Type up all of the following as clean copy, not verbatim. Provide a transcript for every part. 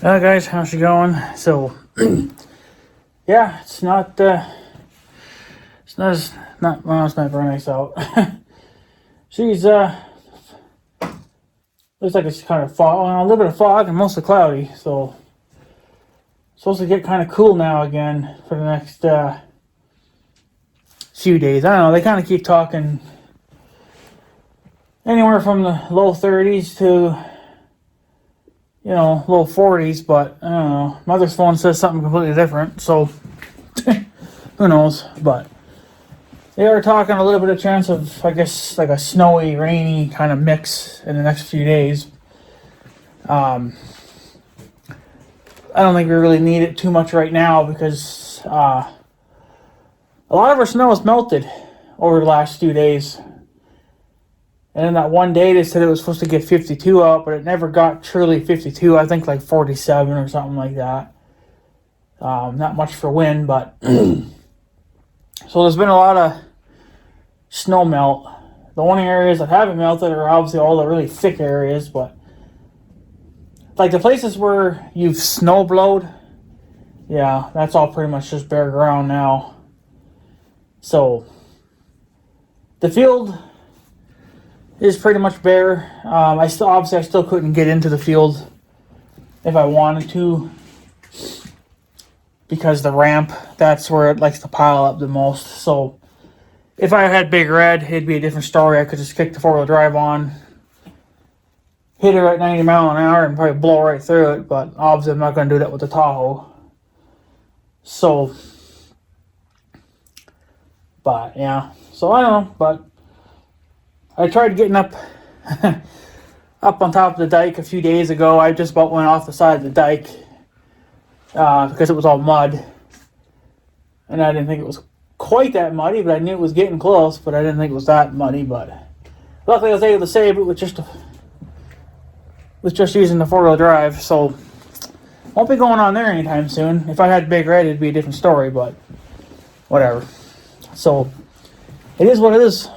Guys, how's it going? So, yeah, it's not well, it's not very nice out. She's looks like it's kind of fog, a little bit of fog and mostly cloudy. So, supposed to get kind of cool now again for the next few days. I don't know. They kind of keep talking anywhere from the low 30s to low 40s, but I don't know. Mother's phone says something completely different, so who knows? But they are talking a little bit of chance of, I guess, like a snowy, rainy kind of mix in the next few days. I don't think we really need it too much right now because a lot of our snow has melted over the last few days. And then that one day they said it was supposed to get 52 out, but it never got truly 52. I think like 47 or something like that. Not much for wind, but so there's been a lot of snow melt. The only areas that haven't melted are obviously all the really thick areas, but like the places where you've snow blowed, yeah, that's all pretty much just bare ground now. So the field is pretty much bare. I still couldn't get into the field if I wanted to because the ramp, that's where it likes to pile up the most. So if I had Big Red, it'd be a different story. I could just kick the four-wheel drive on, hit it at 90 mile an hour and probably blow right through it, but obviously I'm not going to do that with the Tahoe. So, but yeah, so I don't know, but I tried getting up on top of the dike a few days ago. I just about went off the side of the dike because it was all mud. And I didn't think it was quite that muddy, but I knew it was getting close, but I didn't think it was that muddy. But luckily I was able to save it with just using the four-wheel drive. So won't be going on there anytime soon. If I had Big Red, it'd be a different story, but whatever. So it is what it is.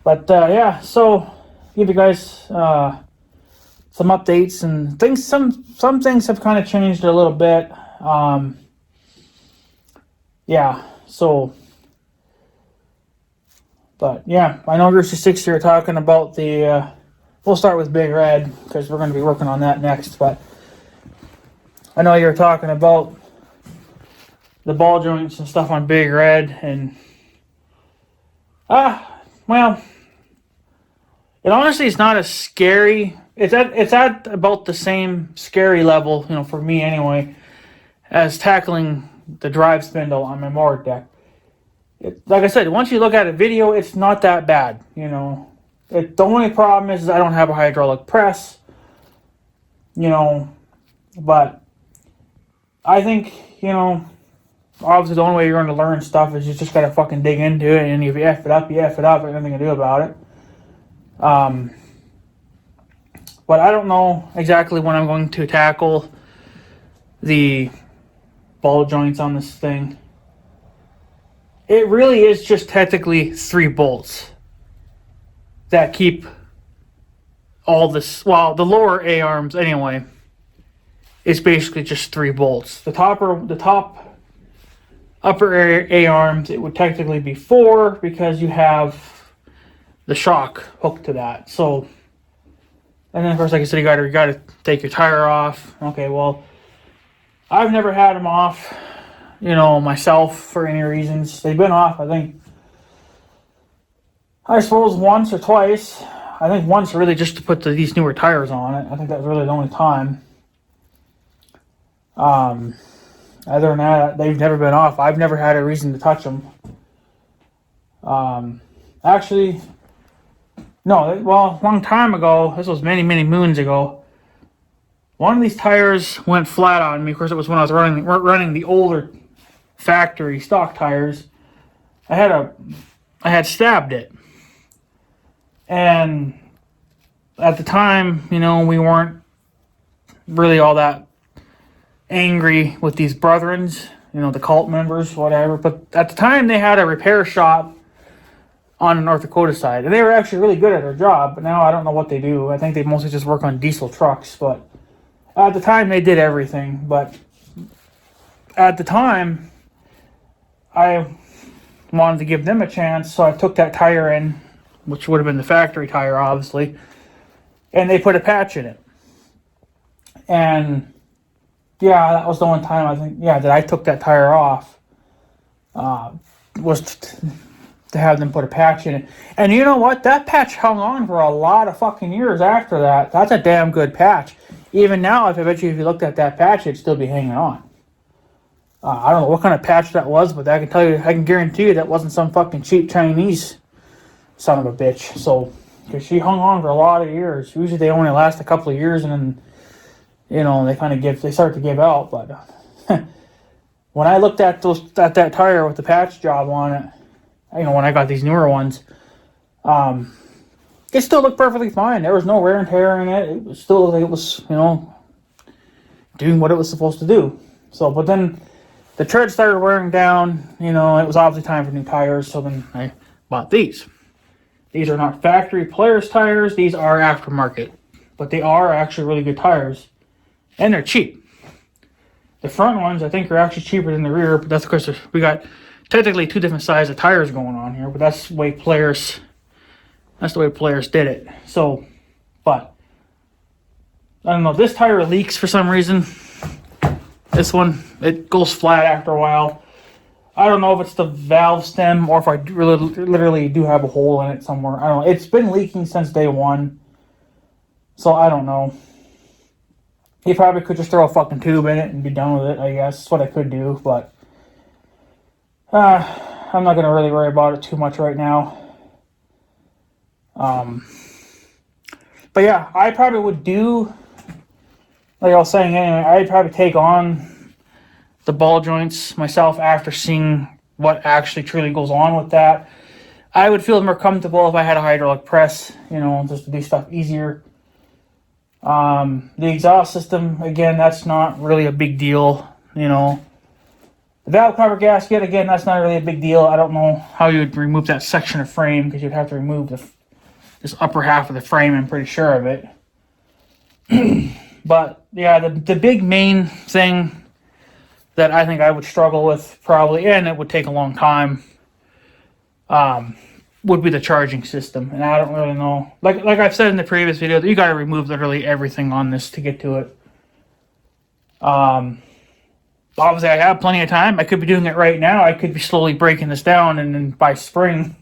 But yeah, so give you guys some updates and things. Some things have kind of changed a little bit. Yeah, so, but yeah, I know Gruesy 60 are talking about the. We'll start with Big Red because we're going to be working on that next. But I know you're talking about the ball joints and stuff on Big Red, and well. It honestly is not as scary. It's at about the same scary level, for me anyway, as tackling the drive spindle on my mower deck. Like I said, once you look at a video, it's not that bad. The only problem is I don't have a hydraulic press. But I think obviously the only way you're going to learn stuff is you just gotta fucking dig into it, and if you F it up, you F it up. There's nothing to do about it. But I don't know exactly when I'm going to tackle the ball joints on this thing. It really is just technically 3 bolts that keep all this. Well, the lower A arms anyway is basically just 3 bolts. The top upper A arms, it would technically be 4 because you have the shock hooked to that. So, and then of course, like I said, you got to take your tire off. Okay, well, I've never had them off, myself for any reasons. They've been off, I suppose once or twice. I think once really just to put these newer tires on it. I think that was really the only time. Other than that, they've never been off. I've never had a reason to touch them. Actually, no, well, a long time ago, this was many, many moons ago, one of these tires went flat on me. Of course, it was when I was running the older factory stock tires. I had stabbed it. And at the time, we weren't really all that angry with these brethrens, the cult members, whatever. But at the time, they had a repair shop on the North Dakota side. And they were actually really good at their job, but now I don't know what they do. I think they mostly just work on diesel trucks, but At the time, they did everything, but at the time, I wanted to give them a chance, so I took that tire in, which would have been the factory tire, obviously, and they put a patch in it. And yeah, that was the one time I think, that I took that tire off, was to have them put a patch in it. And you know what? That patch hung on for a lot of fucking years after that. That's a damn good patch. Even now, I bet you if you looked at that patch, it'd still be hanging on. I don't know what kind of patch that was, but I can guarantee you that wasn't some fucking cheap Chinese son of a bitch. So, because she hung on for a lot of years. Usually they only last a couple of years, and then, they start to give out. But when I looked at that tire with the patch job on it, when I got these newer ones, it still looked perfectly fine. There was no wear and tear in it. It was still like it was, doing what it was supposed to do. So, but then the tread started wearing down. It was obviously time for new tires. So then I bought these. These are not factory Polaris tires. These are aftermarket, but they are actually really good tires, and they're cheap. The front ones, I think, are actually cheaper than the rear, but that's because we got technically two different sizes of tires going on here, but that's the way Polaris did it. So, but I don't know, this tire leaks for some reason. This one, it goes flat after a while. I don't know if it's the valve stem or if I really literally do have a hole in it somewhere. I don't know. It's been leaking since day one, so I don't know. You probably could just throw a fucking tube in it and be done with it, I guess. That's what I could do, but I'm not going to really worry about it too much right now. But yeah, I probably would do, like I was saying anyway, I'd probably take on the ball joints myself after seeing what actually truly goes on with that. I would feel more comfortable if I had a hydraulic press, just to do stuff easier. The exhaust system, again, that's not really a big deal, The valve cover gasket, again, that's not really a big deal. I don't know how you would remove that section of frame, because you'd have to remove this upper half of the frame, I'm pretty sure of it. But, yeah, the big main thing that I think I would struggle with probably, and it would take a long time, would be the charging system. And I don't really know. Like I've said in the previous video, you got to remove literally everything on this to get to it. Obviously, I have plenty of time. I could be doing it right now. I could be slowly breaking this down, and then by spring,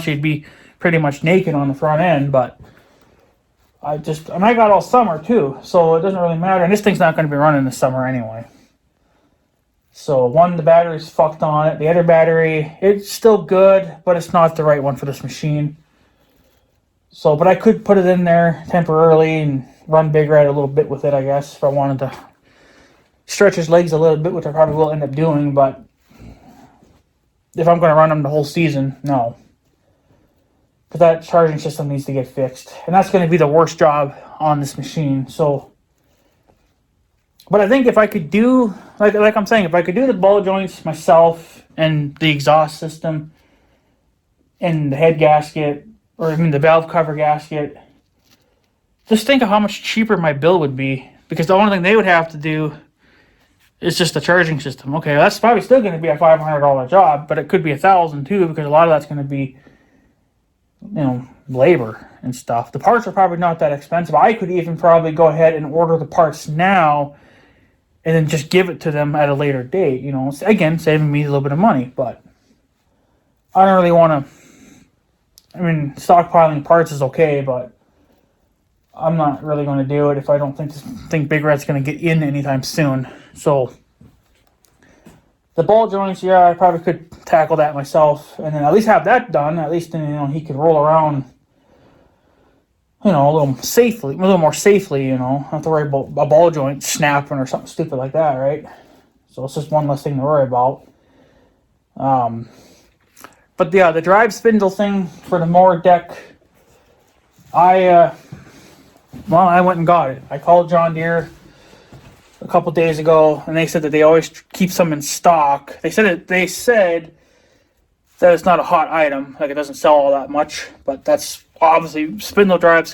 she'd be pretty much naked on the front end. But I got all summer too, so it doesn't really matter. And this thing's not going to be running this summer anyway. So the battery's fucked on it. The other battery, it's still good, but it's not the right one for this machine. So, but I could put it in there temporarily and run Big Red a little bit with it, I guess, if I wanted to stretch his legs a little bit, which I probably will end up doing. But if I'm going to run him the whole season, no. Because that charging system needs to get fixed. And that's going to be the worst job on this machine. So, but I think if I could do, like I'm saying, if I could do the ball joints myself and the exhaust system and the head gasket, or even the valve cover gasket, just think of how much cheaper my bill would be. Because the only thing they would have to do is just the charging system. Okay, that's probably still going to be a $500 job, but it could be $1,000 too, because a lot of that's going to be, labor and stuff. The parts are probably not that expensive. I could even probably go ahead and order the parts now and then just give it to them at a later date, again, saving me a little bit of money. But I don't really want to, stockpiling parts is okay, but I'm not really going to do it if I don't think Big Red's going to get in anytime soon. So the ball joints, yeah, I probably could tackle that myself and then at least have that done. At least then, he could roll around, a little more safely, not have to worry about a ball joint snapping or something stupid like that, right? So it's just one less thing to worry about. But yeah, the drive spindle thing for the mower deck, I went and got it. I called John Deere a couple days ago, and they said that they always keep some in stock. They said that it's not a hot item, like it doesn't sell all that much, but that's obviously drive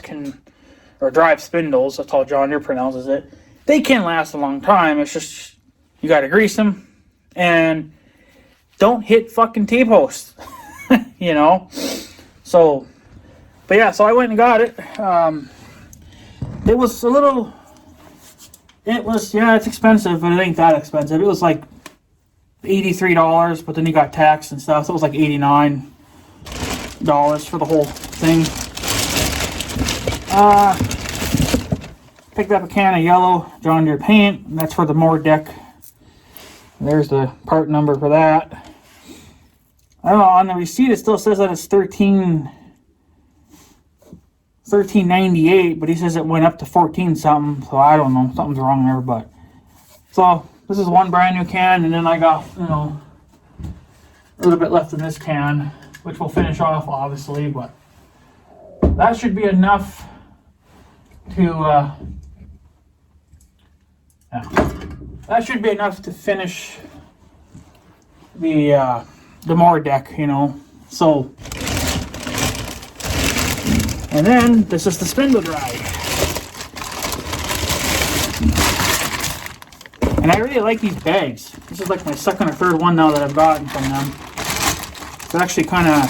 spindles, that's how John Deere pronounces it. they can last a long time. It's just, you got to grease them and don't hit fucking T-posts, you know? So, but yeah, so I went and got it. It was a little, yeah, it's expensive, but it ain't that expensive. It was like $83, but then you got tax and stuff, so it was like $89 for the whole thing. Picked up a can of yellow John Deere paint, and that's for the mower deck. There's the part number for that. I don't know, on the receipt it still says that it's $13.98, but he says it went up to 14 something, so I don't know, something's wrong there. But so this is one brand new can, and then I got, you know, a little bit left in this can, which we'll finish off obviously, but that should be enough to that should be enough to finish the mower deck, you know. So, and then this is the spindle drive, and I really like these bags. This is like my second or third one now that I've gotten from them. It's actually kind of,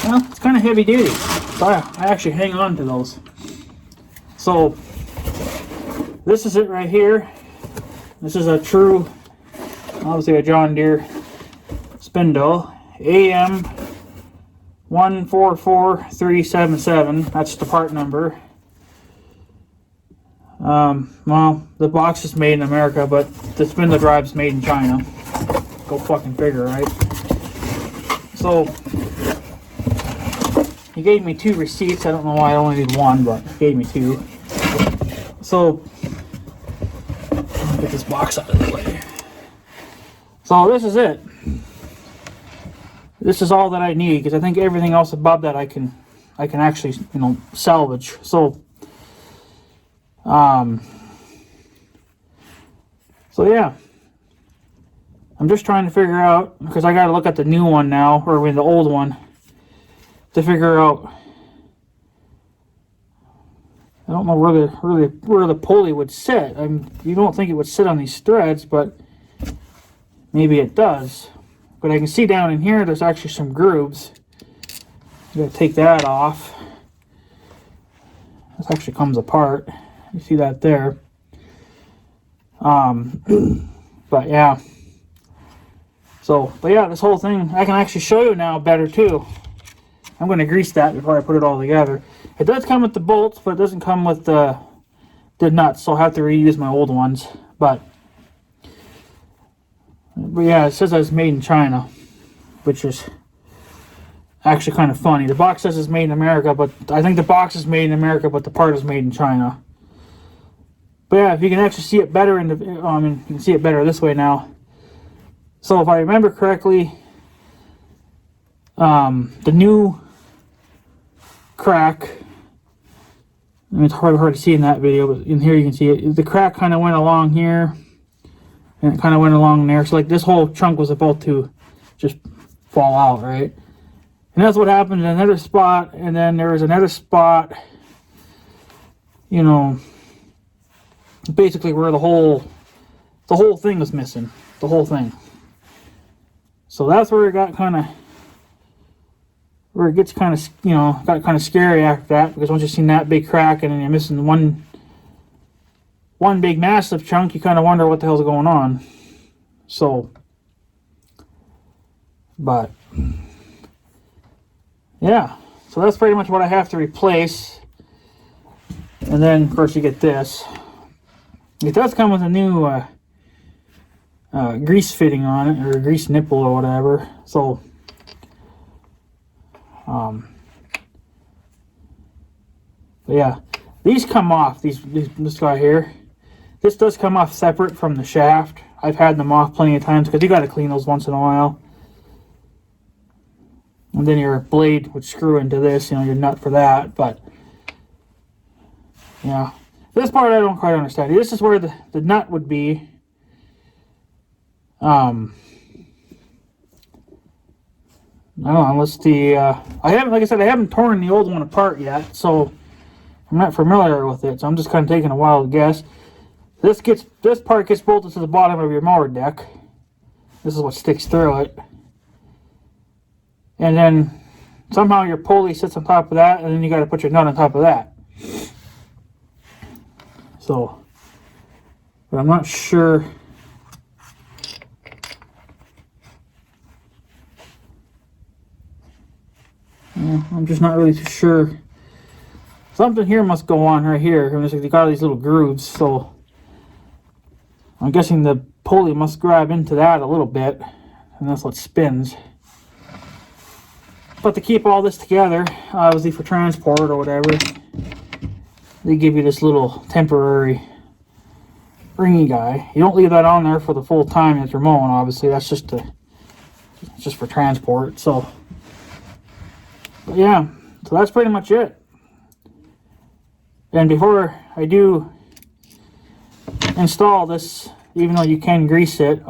well, it's kind of heavy duty, so I actually hang on to those. So this is it right here. This is a true, obviously a John Deere spindle, AM 144377. That's the part number. Well, the box is made in America, but the spindle drive's made in China. Go fucking figure, right? So he gave me 2 receipts. I don't know why I only need 1, but he gave me 2. So I'll get this box out of the way. So this is it. This is all that I need, because I think everything else above that I can actually, you know, salvage. So so yeah, I'm just trying to figure out, because I got to look at the new one now, or the old one, to figure out. I don't know where the pulley would sit. You don't think it would sit on these threads, but maybe it does. But I can see down in here there's actually some grooves. You gotta take that off. This actually comes apart. You see that there. But yeah. So, but yeah, this whole thing I can actually show you now better too. I'm going to grease that before I put it all together. It does come with the bolts, but it doesn't come with the nuts, so I'll have to reuse my old ones. But yeah, it says that it's made in China, which is actually kind of funny. The box says it's made in America, but I think the box is made in America, but the part is made in China. But yeah, if you can actually see it better you can see it better this way now. So if I remember correctly, the new crack, I mean, it's probably hard to see in that video, but in here you can see it. The crack kind of went along here, and it kind of went along there. So like this whole chunk was about to just fall out, right? And that's what happened in another spot, and then there was another spot, you know, basically where the whole thing was missing, the whole thing. So that's where it got kind of, where it gets kind of, you know, got kind of scary after that, because once you've seen that big crack and then you're missing one big massive chunk, you kind of wonder what the hell's going on. So, but yeah, so that's pretty much what I have to replace. And then of course you get this. It does come with a new grease fitting on it, or a grease nipple or whatever. So but yeah, these come off, this guy here. This does come off separate from the shaft. I've had them off plenty of times, because you got to clean those once in a while. And then your blade would screw into this, you know, your nut for that. But yeah, this part I don't quite understand. This is where the nut would be. I don't know, unless I haven't, like I said, I haven't torn the old one apart yet, so I'm not familiar with it, so I'm just kind of taking a wild guess. This part gets bolted to the bottom of your mower deck. This is what sticks through it. And then somehow your pulley sits on top of that, and then you got to put your nut on top of that. So, but I'm not sure. I'm just not really too sure. Something here must go on right here. They got all these little grooves, so I'm guessing the pulley must grab into that a little bit, and that's what spins. But to keep all this together, obviously for transport or whatever, they give you this little temporary ringy guy. You don't leave that on there for the full time that you're mowing, obviously. That's just for transport. So, but yeah, so that's pretty much it. And before I do install this, even though you can grease it,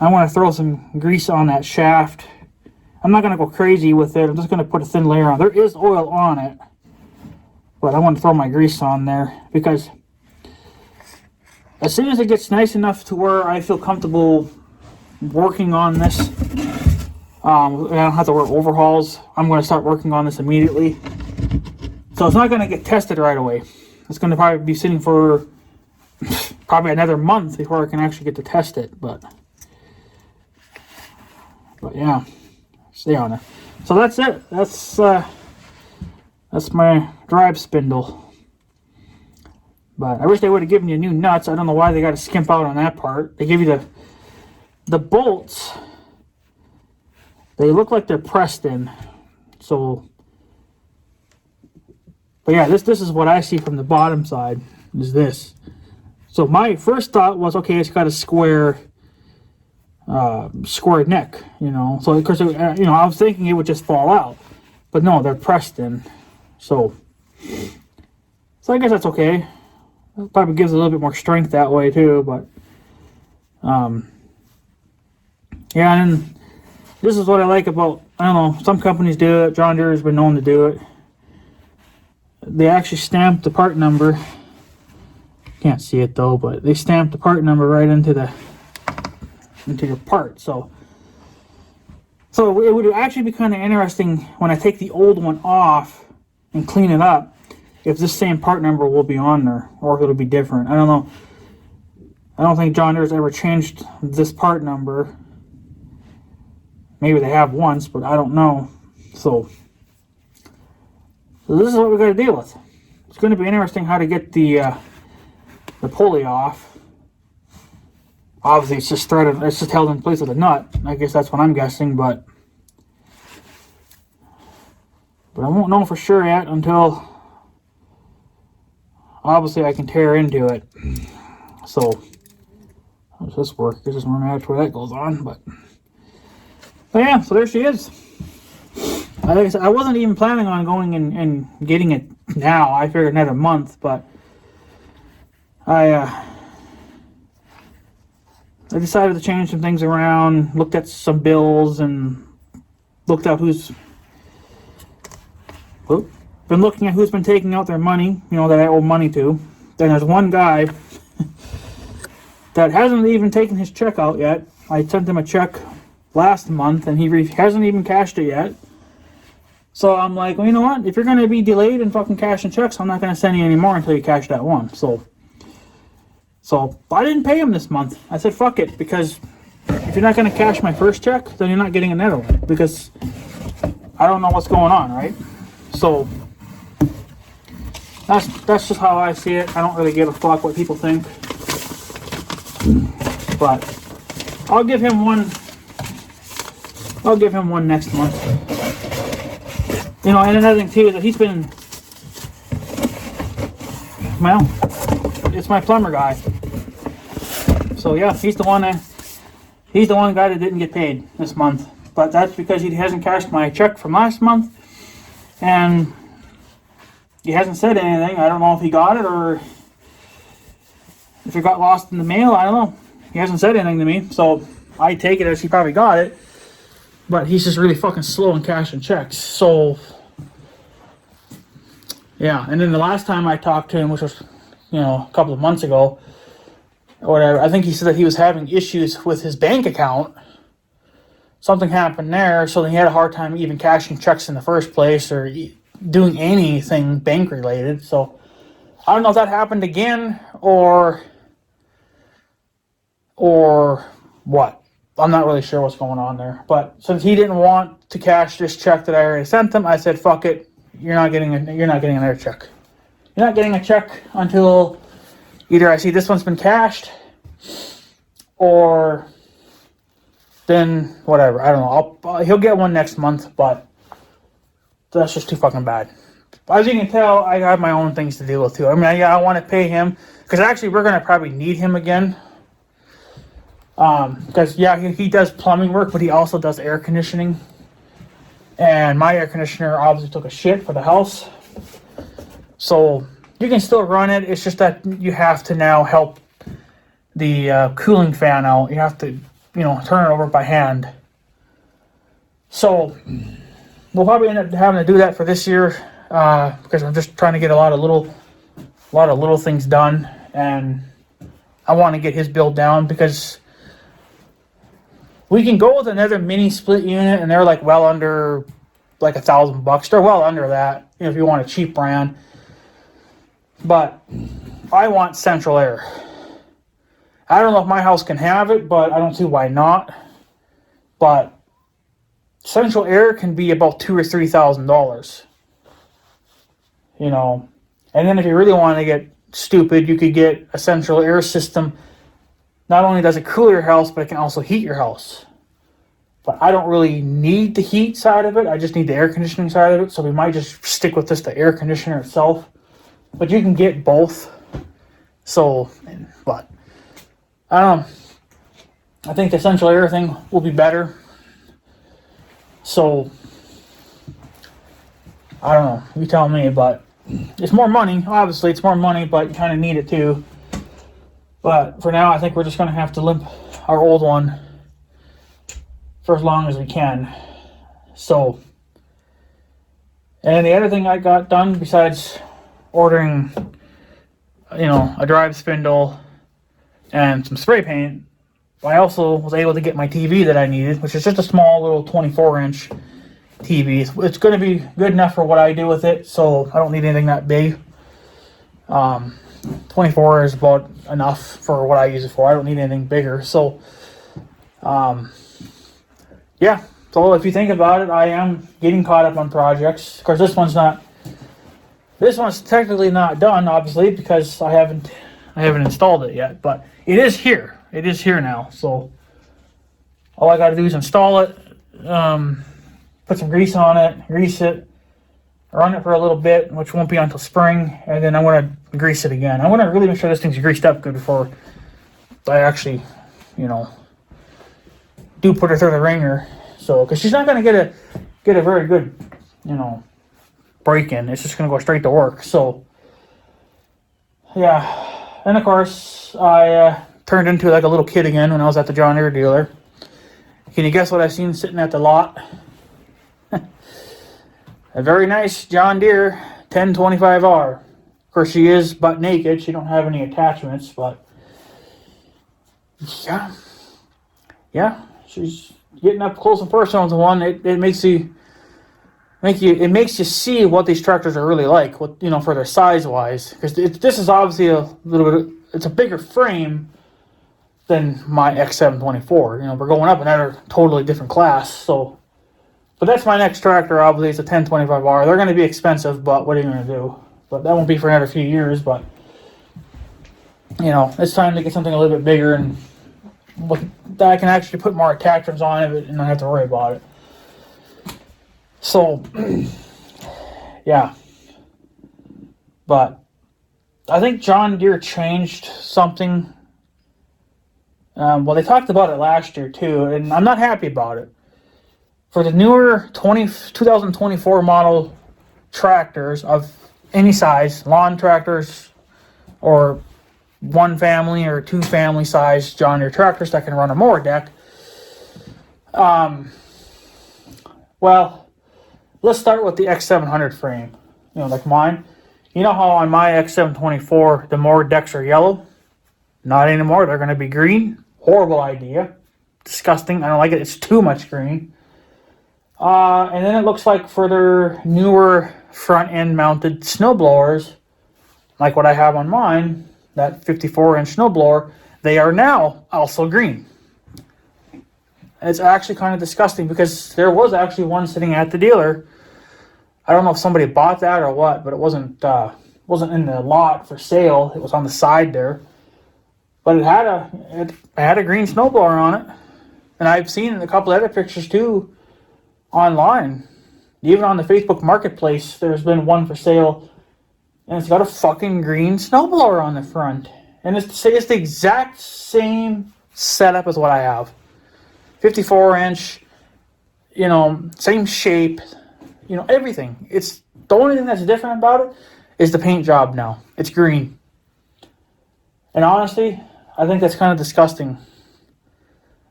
I want to throw some grease on that shaft. I'm not going to go crazy with it. I'm just going to put a thin layer on. There is oil on it, but I want to throw my grease on there because as soon as it gets nice enough to where I feel comfortable working on this, I don't have to work overhauls, I'm going to start working on this immediately. So it's not going to get tested right away. It's going to probably be sitting for probably another month before I can actually get to test it. But yeah, stay on it. So that's it. That's my drive spindle. But I wish they would have given you new nuts. I don't know why they got to skimp out on that part. They give you the bolts. They look like they're pressed in. So, but yeah, this is what I see from the bottom side. Is this? So my first thought was, okay, it's got a square neck, you know. So of course, I was thinking it would just fall out, but no, they're pressed in. So I guess that's okay. It probably gives a little bit more strength that way too. But yeah, and this is what I like about, I don't know, some companies do it. John Deere has been known to do it. They actually stamp the part number. Can't see it though, but they stamp the part number right into your part. So it would actually be kind of interesting when I take the old one off and clean it up, if this same part number will be on there or if it'll be different. I don't know. I don't think John Deere's ever changed this part number. Maybe they have once, but I don't know. So this is what we got to deal with. It's going to be interesting how to get the pulley off. Obviously, it's just threaded. It's just held in place with a nut. I guess that's what I'm guessing, but I won't know for sure yet until obviously I can tear into it. So how does this work? This is one match where that goes on, but yeah. So there she is. Like I said, I wasn't even planning on going and getting it now. I figured another month, but I decided to change some things around, looked at some bills, and looked at been looking at who's been taking out their money, that I owe money to. Then there's one guy that hasn't even taken his check out yet. I sent him a check last month, and he hasn't even cashed it yet. So I'm like, well, you know what? If you're going to be delayed in fucking cashing checks, I'm not going to send you any more until you cash that one. So I didn't pay him this month. I said, fuck it, because if you're not going to cash my first check, then you're not getting another one, because I don't know what's going on, right? So that's just how I see it. I don't really give a fuck what people think. But I'll give him one next month. And another thing too is that he's been, well, it's my plumber guy. So yeah, he's the one guy that didn't get paid this month. But that's because he hasn't cashed my check from last month, and he hasn't said anything. I don't know if he got it or if it got lost in the mail. I don't know. He hasn't said anything to me, so I take it as he probably got it. But he's just really fucking slow in cashing checks. So Yeah, and then the last time I talked to him, which was, a couple of months ago, or whatever, I think he said that he was having issues with his bank account. Something happened there, so he had a hard time even cashing checks in the first place or doing anything bank related. So I don't know if that happened again or what. I'm not really sure what's going on there. But since he didn't want to cash this check that I already sent him, I said, "Fuck it. You're not getting another check. You're not getting a check until either I see this one's been cashed or then whatever. I don't know. He'll get one next month, but that's just too fucking bad." As you can tell, I have my own things to deal with too. I mean, I want to pay him because actually we're going to probably need him again. Because he does plumbing work, but he also does air conditioning. And my air conditioner obviously took a shit for the house. So you can still run it. It's just that you have to now help the cooling fan out. You have to, turn it over by hand. So we'll probably end up having to do that for this year because I'm just trying to get a lot of little things done, and I want to get his bill down because we can go with another mini split unit, and they're like well under like $1,000. They're well under that, if you want a cheap brand. But I want central air. I don't know if my house can have it, but I don't see why not. But central air can be about $2,000 or $3,000. And then if you really want to get stupid, you could get a central air system. Not only does it cool your house, but it can also heat your house. But I don't really need the heat side of it. I just need the air conditioning side of it. So we might just stick with just the air conditioner itself. But you can get both. So, but I don't know. I think the central air thing will be better. So, I don't know. You tell me, but it's more money. Obviously, it's more money, but you kind of need it too. But for now, I think we're just going to have to limp our old one for as long as we can. So, and the other thing I got done besides ordering, a drive spindle and some spray paint, I also was able to get my TV that I needed, which is just a small little 24-inch TV. It's going to be good enough for what I do with it, so I don't need anything that big. 24 is about enough for what I use it for. I don't need anything bigger. So, So if you think about it, I am getting caught up on projects. Of course, this one's technically not done, obviously, because I haven't installed it yet. But it is here. It is here now. So all I got to do is install it, put some grease on it, grease it, run it for a little bit, which won't be until spring, and then I'm going to grease it again. I want to really make sure this thing's greased up good before I actually, do put her through the ringer. So, because she's not going to get a very good, break-in. It's just going to go straight to work. So, yeah. And, of course, I turned into like a little kid again when I was at the John Deere dealer. Can you guess what I seen sitting at the lot? A very nice John Deere 1025R. Of course, she is butt naked. She don't have any attachments, but yeah, she's getting up close and personal to one. It makes you see what these tractors are really like. What for their size wise, because this is obviously a little bit. It's a bigger frame than my X724. We're going up another totally different class. So. But that's my next tractor, obviously. It's a 1025R. They're going to be expensive, but what are you going to do? But that won't be for another few years. But, it's time to get something a little bit bigger and that I can actually put more attachments on it and not have to worry about it. So, yeah. But I think John Deere changed something. They talked about it last year, too, and I'm not happy about it. For the newer 2024 model tractors of any size, lawn tractors or one family or two family size John Deere tractors that can run a mower deck, let's start with the X700 frame, like mine. You know how on my X724 the mower decks are yellow? Not anymore. They're going to be green. Horrible idea. Disgusting. I don't like it. It's too much green. And then it looks like for their newer front end mounted snow blowers, like what I have on mine, that 54-inch snow blower, they are now also green. It's actually kind of disgusting because there was actually one sitting at the dealer. I don't know if somebody bought that or what, but it wasn't in the lot for sale. It was on the side there, but it had a green snowblower on it, and I've seen a couple other pictures too online. Even on the Facebook Marketplace, there's been one for sale, and it's got a fucking green snowblower on the front, and it's the exact same setup as what I have. 54-inch, same shape. Everything. It's the only thing that's different about it is the paint job now. It's green. And honestly, I think that's kind of disgusting.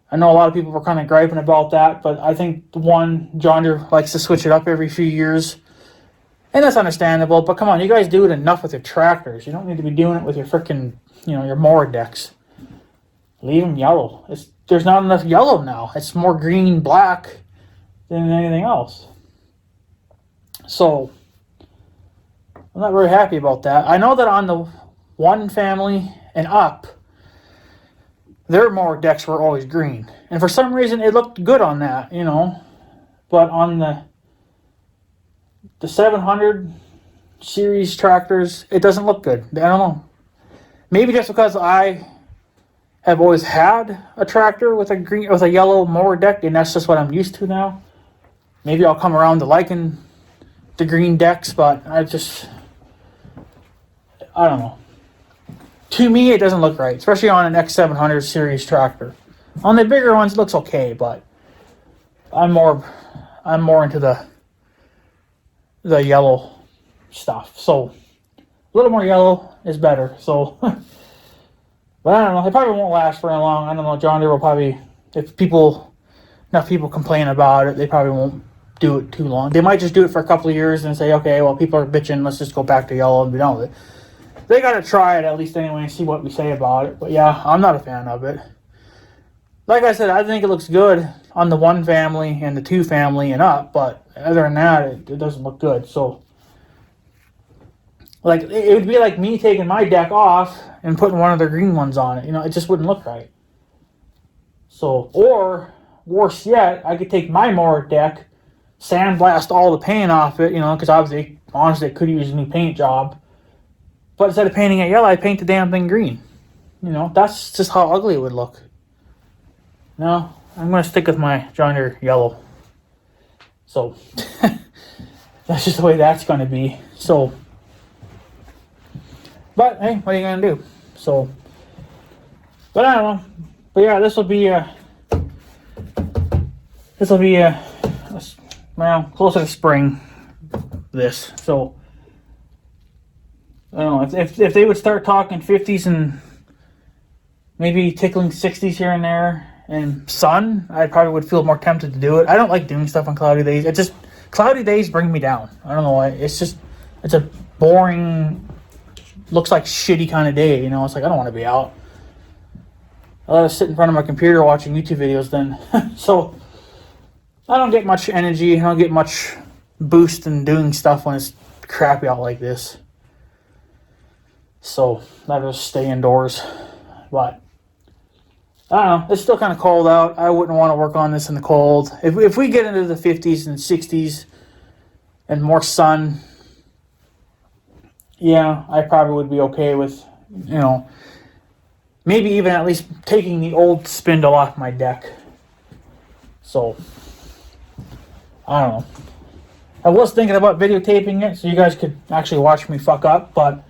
I know a lot of people were kind of griping about that, but I think John Deere likes to switch it up every few years. And that's understandable, but come on, you guys do it enough with your tractors. You don't need to be doing it with your freaking, your mower decks. Leave them yellow. There's not enough yellow now. It's more green, black than anything else. So, I'm not very happy about that. I know that on the one family and up, their mower decks were always green. And for some reason, it looked good on that, But on the 700 series tractors, it doesn't look good. I don't know. Maybe just because I have always had a tractor with a yellow mower deck, and that's just what I'm used to now. Maybe I'll come around to liking the green decks, but I don't know. To me, it doesn't look right, especially on an X700 series tractor. On the bigger ones, it looks okay, but I'm more into the yellow stuff. So a little more yellow is better. So, but I don't know. It probably won't last very long. I don't know. John Deere will probably, if enough people complain about it, they probably won't do it too long. They might just do it for a couple of years and say, okay, well, people are bitching. Let's just go back to yellow and be done with it. They got to try it at least anyway and see what we say about it. But yeah, I'm not a fan of it. Like I said, I think it looks good on the 1 family and the 2 family and up, but other than that, it doesn't look good. So, like, it would be like me taking my deck off and putting one of the green ones on it. It just wouldn't look right. So, or worse yet, I could take my mower deck, sandblast all the paint off it, because obviously, honestly, it could use a new paint job. But instead of painting it yellow, I paint the damn thing green. That's just how ugly it would look. No, I'm going to stick with my John Deere yellow. So, that's just the way that's going to be. So, but hey, what are you going to do? So, but I don't know. But yeah, this will be closer to spring. So, I don't know if they would start talking 50s and maybe tickling 60s here and there and sun, I probably would feel more tempted to do it. I don't like doing stuff on cloudy days. Cloudy days bring me down. I don't know why. It's a boring, looks like shitty kind of day. It's like I don't want to be out. I'd rather sit in front of my computer watching YouTube videos then. So I don't get much energy. I don't get much boost in doing stuff when it's crappy out like this. So I just stay indoors. But I don't know. It's still kind of cold out. I wouldn't want to work on this in the cold. If we get into the 50s and 60s and more sun, yeah, I probably would be okay with, maybe even at least taking the old spindle off my deck. So, I don't know. I was thinking about videotaping it so you guys could actually watch me fuck up, but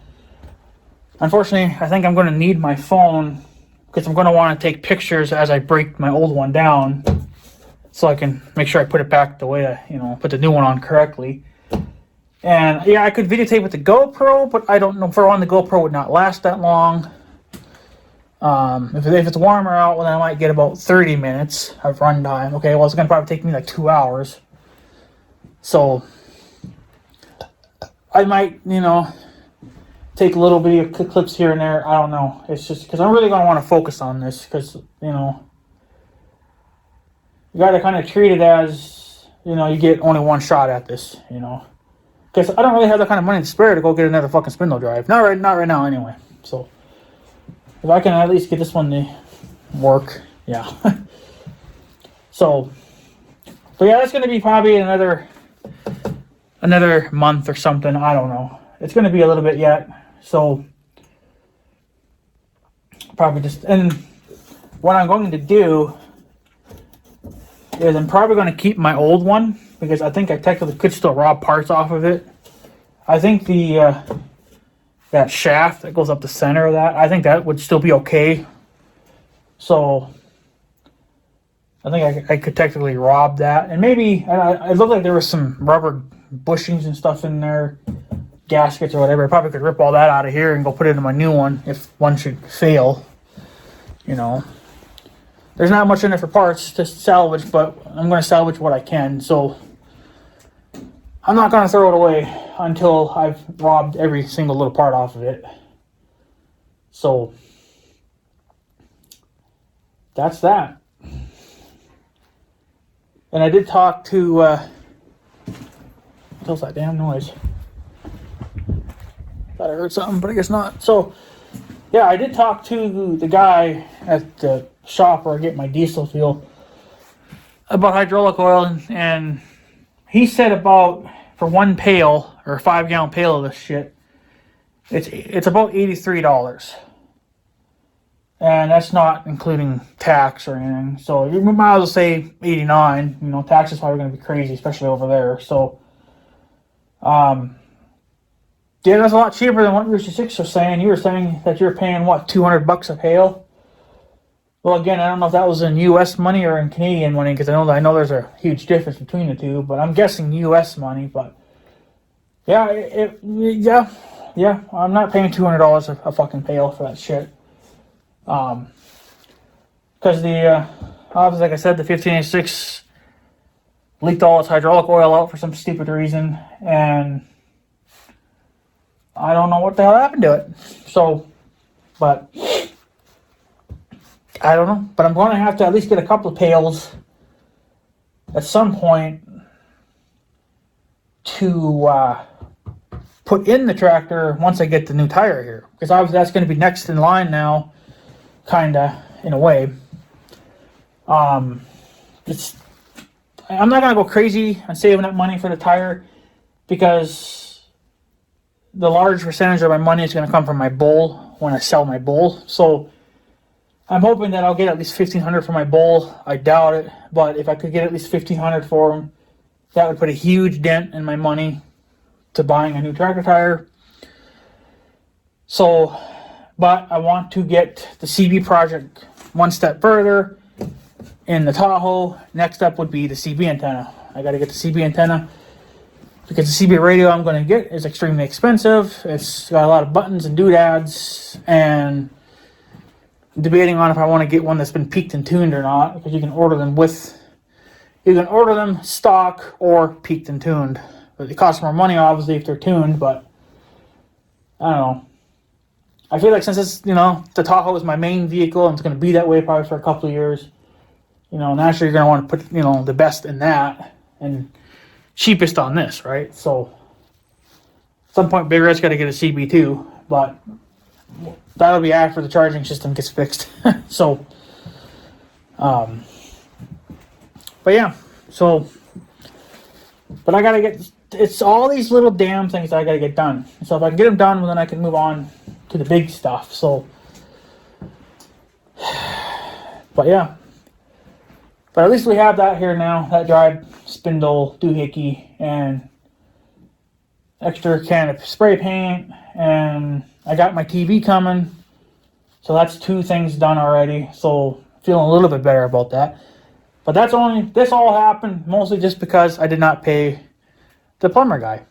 unfortunately, I think I'm going to need my phone because I'm going to want to take pictures as I break my old one down so I can make sure I put it back the way I, put the new one on correctly. And yeah, I could videotape with the GoPro, but I don't know. For one, the GoPro would not last that long. If it's warmer out, well, then I might get about 30 minutes of run time. Okay, well, it's going to probably take me like 2 hours. So I might, take little video clips here and there. I don't know. It's just because I'm really going to want to focus on this because, you know, you got to kind of treat it as, you know, you get only one shot at this, you know. Because I don't really have that kind of money to spare to go get another fucking spindle drive. Not right now anyway. So, if I can at least get this one to work, yeah. So, but yeah, that's going to be probably another month or something. I don't know. It's going to be a little bit yet. So, probably just, and what I'm going to do is I'm probably going to keep my old one because I think I technically could still rob parts off of it. I think the that shaft that goes up the center of that, I think that would still be okay. So I think I could technically rob that. And maybe, it looked like there was some rubber bushings and stuff in there, gaskets or whatever. I probably could rip all that out of here and go put it in my new one if one should fail, you know. There's not much in it for parts to salvage, but I'm going to salvage what I can. So I'm not going to throw it away until I've robbed every single little part off of it. So that's that. And I did talk to, what was that damn noise? Thought I heard something, but I guess not. So, yeah, I did talk to the guy at the shop where I get my diesel fuel about hydraulic oil, and he said about, for one pail, or a 5-gallon pail of this shit, it's about $83. And that's not including tax or anything. So you might as well say 89. You know, tax is probably going to be crazy, especially over there. So, yeah, that's a lot cheaper than what your six was saying. You were saying that you're paying, what, $200 a pail? Well, again, I don't know if that was in U.S. money or in Canadian money, because I know there's a huge difference between the two, but I'm guessing U.S. money. But yeah, yeah, I'm not paying $200 a fucking pail for that shit. Because the obviously, like I said, the 1586 leaked all its hydraulic oil out for some stupid reason, and I don't know what the hell happened to it. So, but I don't know. But I'm going to have to at least get a couple of pails at some point to put in the tractor once I get the new tire here. Because obviously that's going to be next in line now, kind of, in a way. I'm not going to go crazy on saving up money for the tire, because the large percentage of my money is going to come from my bull when I sell my bull. So I'm hoping that I'll get at least $1,500 for my bull. I doubt it, but if I could get at least $1,500 for him, that would put a huge dent in my money to buying a new tractor tire. So, but I want to get the CB project one step further in the Tahoe. Next up would be the CB antenna. I got to get the CB antenna because the CB radio I'm going to get is extremely expensive. It's got a lot of buttons and doodads, and I'm debating on if I want to get one that's been peaked and tuned or not, because you can order them stock or peaked and tuned. But it costs more money, obviously, if they're tuned, but I don't know. I feel like since it's, you know, the Tahoe is my main vehicle, and it's going to be that way probably for a couple of years, you know, naturally you're going to want to put, you know, the best in that and cheapest on this, right? So at some point, Big Red's got to get a CB too, but that'll be after the charging system gets fixed. So, but yeah, so, but I got to get, it's all these little damn things that I got to get done. So if I can get them done, well, then I can move on to the big stuff. So, but yeah, but at least we have that here now, that drive spindle doohickey and extra can of spray paint, and I got my TV coming, so that's 2 things done already. So feeling a little bit better about that. But this all happened mostly just because I did not pay the plumber guy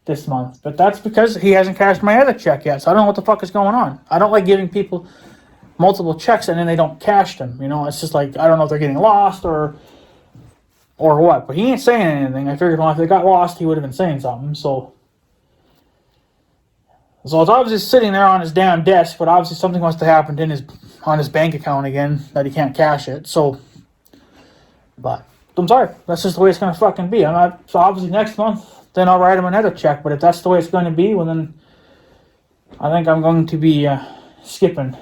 this month. But that's because he hasn't cashed my other check yet, so I don't know what the fuck is going on. I don't like giving people multiple checks and then they don't cash them. You know, it's just like, I don't know if they're getting lost or what. But he ain't saying anything. I figured, well, if they got lost, he would have been saying something. So So it's obviously sitting there on his damn desk, but obviously something must have happened on his bank account again that he can't cash it. So, but I'm sorry, that's just the way it's gonna fucking be. So obviously next month, then I'll write him another check. But if that's the way it's going to be, well then, I think I'm going to be skipping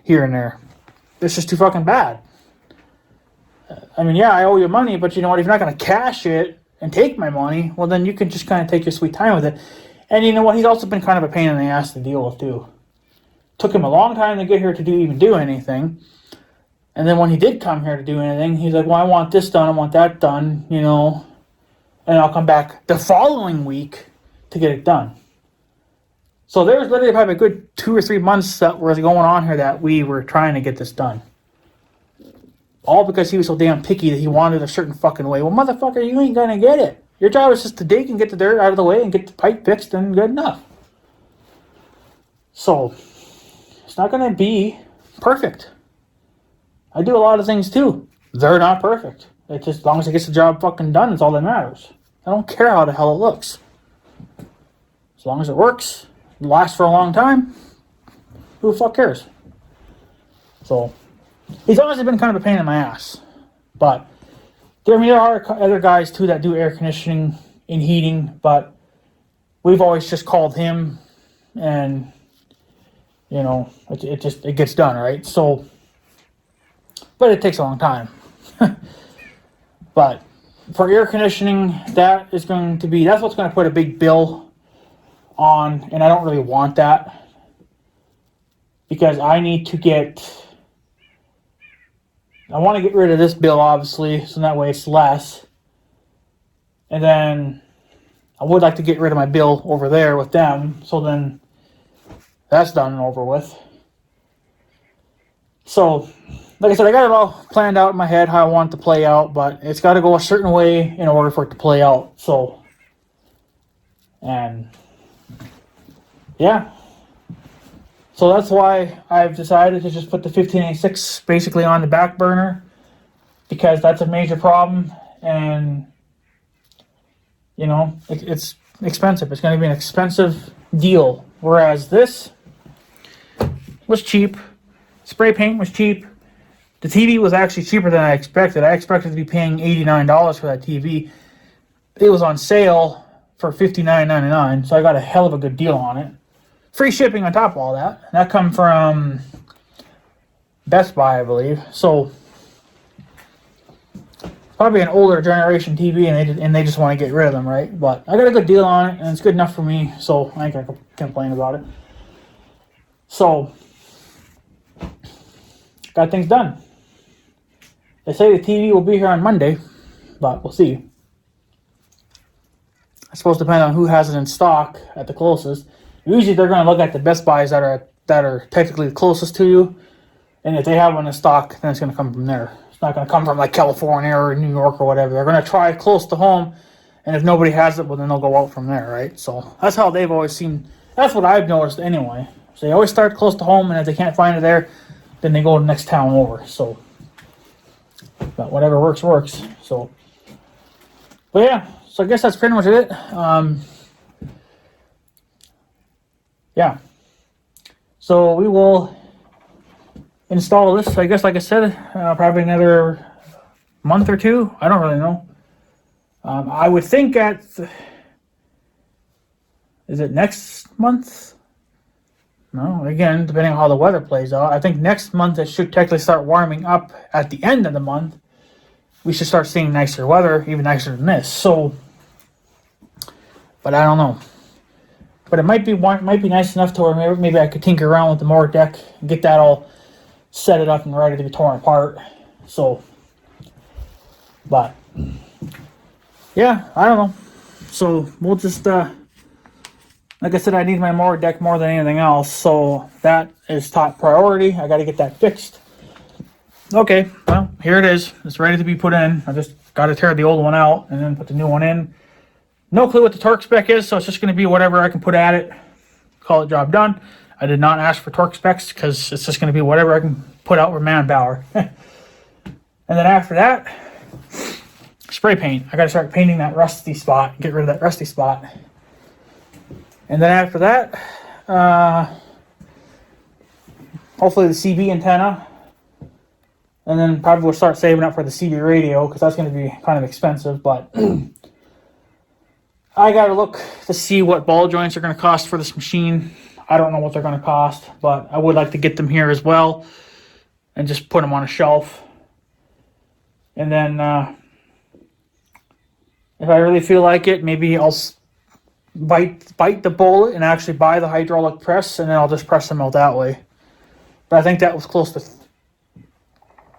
here and there. It's just too fucking bad. I mean, yeah, I owe you money, but you know what? If you're not gonna cash it and take my money, well then you can just kind of take your sweet time with it. And you know what? He's also been kind of a pain in the ass to deal with, too. Took him a long time to get here to even do anything. And then when he did come here to do anything, he's like, well, I want this done, I want that done, you know. And I'll come back the following week to get it done. So there was literally probably a good 2 or 3 months that was going on here that we were trying to get this done. All because he was so damn picky that he wanted a certain fucking way. Well, motherfucker, you ain't gonna get it. Your job is just to dig and get the dirt out of the way and get the pipe fixed and good enough. So, it's not going to be perfect. I do a lot of things too. They're not perfect. It's just as long as it gets the job fucking done, it's all that matters. I don't care how the hell it looks. As long as it works, it lasts for a long time, who the fuck cares? So, he's always been kind of a pain in my ass. But, there are other guys too that do air conditioning and heating, but we've always just called him, and you know, it gets done, right? So, but it takes a long time. But for air conditioning, that's what's going to put a big bill on, and I don't really want that because I want to get rid of this bill, obviously, so that way it's less. And then I would like to get rid of my bill over there with them, so then that's done and over with. So, like I said, I got it all planned out in my head how I want it to play out, but it's got to go a certain way in order for it to play out. So, and yeah. So that's why I've decided to just put the 1586 basically on the back burner, because that's a major problem, and you know, it's expensive. It's going to be an expensive deal, whereas this was cheap. Spray paint was cheap. The TV was actually cheaper than I expected. I expected to be paying $89 for that TV. It was on sale for $59.99, so I got a hell of a good deal on it. Free shipping on top of all that. That come from Best Buy, I believe. So, probably an older generation TV, and they just want to get rid of them, right? But I got a good deal on it, and it's good enough for me, so I ain't gonna complain about it. So, got things done. They say the TV will be here on Monday, but we'll see. I suppose depending on who has it in stock at the closest. Usually they're going to look at the Best Buys that are technically the closest to you, and if they have one in stock, then it's going to come from there. It's not going to come from like California or New York or whatever. They're going to try close to home, and if nobody has it, well then they'll go out from there, right? So that's how they've always seen. That's what I've noticed anyway. So they always start close to home, and if they can't find it there, then they go to the next town over. So, but whatever works. So, but yeah. So I guess that's pretty much it. Yeah. So we will install this, I guess, like I said, probably another month or two. I don't really know. I would think is it next month? No, again, depending on how the weather plays out. I think next month it should technically start warming up at the end of the month. We should start seeing nicer weather, even nicer than this. So, but I don't know. But it might be nice enough to where maybe I could tinker around with the mower deck and get that all set it up and ready to be torn apart. So, but yeah, I don't know. So we'll just like I said, I need my mower deck more than anything else, so that is top priority. I got to get that fixed. Okay, well, here it is. It's ready to be put in. I just got to tear the old one out and then put the new one in. No clue what the torque spec is, so it's just going to be whatever I can put at it. Call it job done. I did not ask for torque specs because it's just going to be whatever I can put out with manpower. And then after that, spray paint. I got to start painting that rusty spot, get rid of that rusty spot. And then after that, Hopefully the CB antenna. And then probably we'll start saving up for the CB radio, because that's going to be kind of expensive. But I got to look to see what ball joints are going to cost for this machine. I don't know what they're going to cost, but I would like to get them here as well and just put them on a shelf. And then if I really feel like it, maybe I'll bite the bullet and actually buy the hydraulic press, and then I'll just press them out that way. But I think that was close to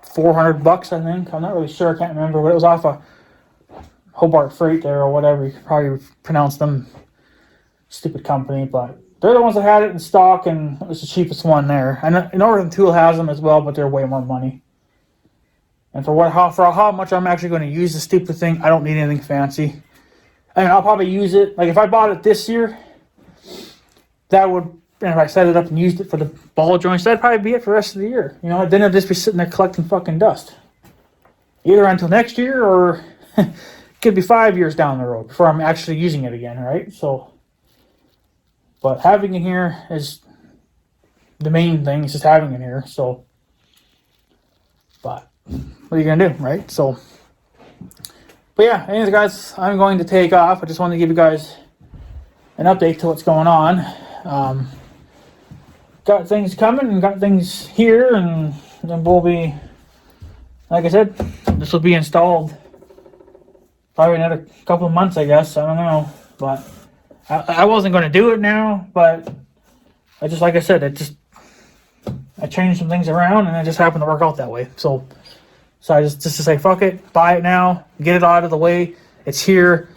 $400, I think. I'm not really sure. I can't remember, but it was off of Hobart Freight there, or whatever. You could probably pronounce them. Stupid company, but they're the ones that had it in stock, and it was the cheapest one there. And Northern Tool has them as well, but they're way more money. And for how much I'm actually going to use the stupid thing, I don't need anything fancy. I mean, I'll probably use it. Like, if I bought it this year, that would, and if I set it up and used it for the ball joints, that'd probably be it for the rest of the year. You know, then it'd just be sitting there collecting fucking dust. Either until next year, or it could be 5 years down the road before I'm actually using it again, right? So, but having it here is the main thing. It's just having it here. So, but what are you gonna do, right? So, but yeah, anyways, guys, I'm going to take off. I just wanted to give you guys an update to what's going on. Got things coming and got things here, and then we'll be, like I said, this will be installed probably another couple of months, I guess. I don't know, but I wasn't going to do it now, but I just, like I said, I changed some things around, and it just happened to work out that way. So I just to say, fuck it, buy it now, get it out of the way. It's here.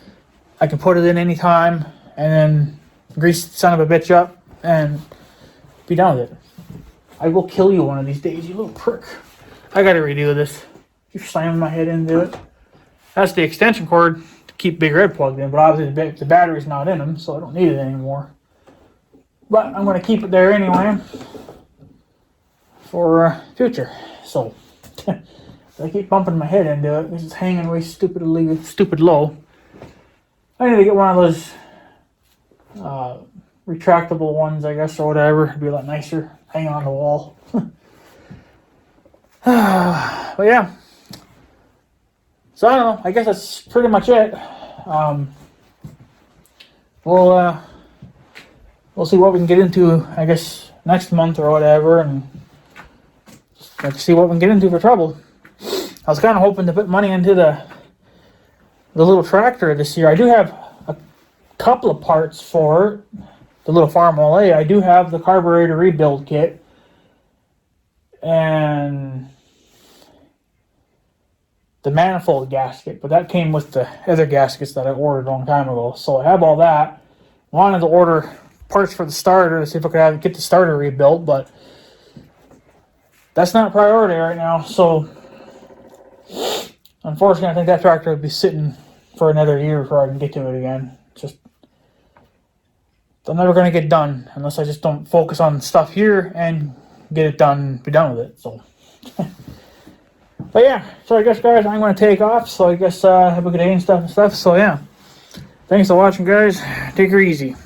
I can put it in anytime, and then grease the son of a bitch up and be done with it. I will kill you one of these days, you little prick. I gotta redo this. You're slamming my head into it. That's the extension cord to keep Big Red plugged in, but obviously the battery's not in them, so I don't need it anymore. But I'm gonna keep it there anyway for future. So I keep bumping my head into it. It's hanging way stupid low. I need to get one of those retractable ones, I guess, or whatever. It'd be a lot nicer hanging on the wall. But yeah. So I don't know. I guess that's pretty much it. We'll see what we can get into, I guess, next month or whatever, and just see what we can get into for trouble. I was kind of hoping to put money into the little tractor this year. I do have a couple of parts for it. The little Farm LA. I do have the carburetor rebuild kit, and the manifold gasket, but that came with the other gaskets that I ordered a long time ago. So I have all that. Wanted to order parts for the starter to see if I could get the starter rebuilt, but that's not priority right now. So unfortunately, I think that tractor would be sitting for another year before I can get to it again. Just, I'm never going to get done unless I just don't focus on stuff here and get it done and be done with it. So, but yeah, so I guess, guys, I'm going to take off. So I guess have a good day and stuff. So yeah, thanks for watching, guys. Take her easy.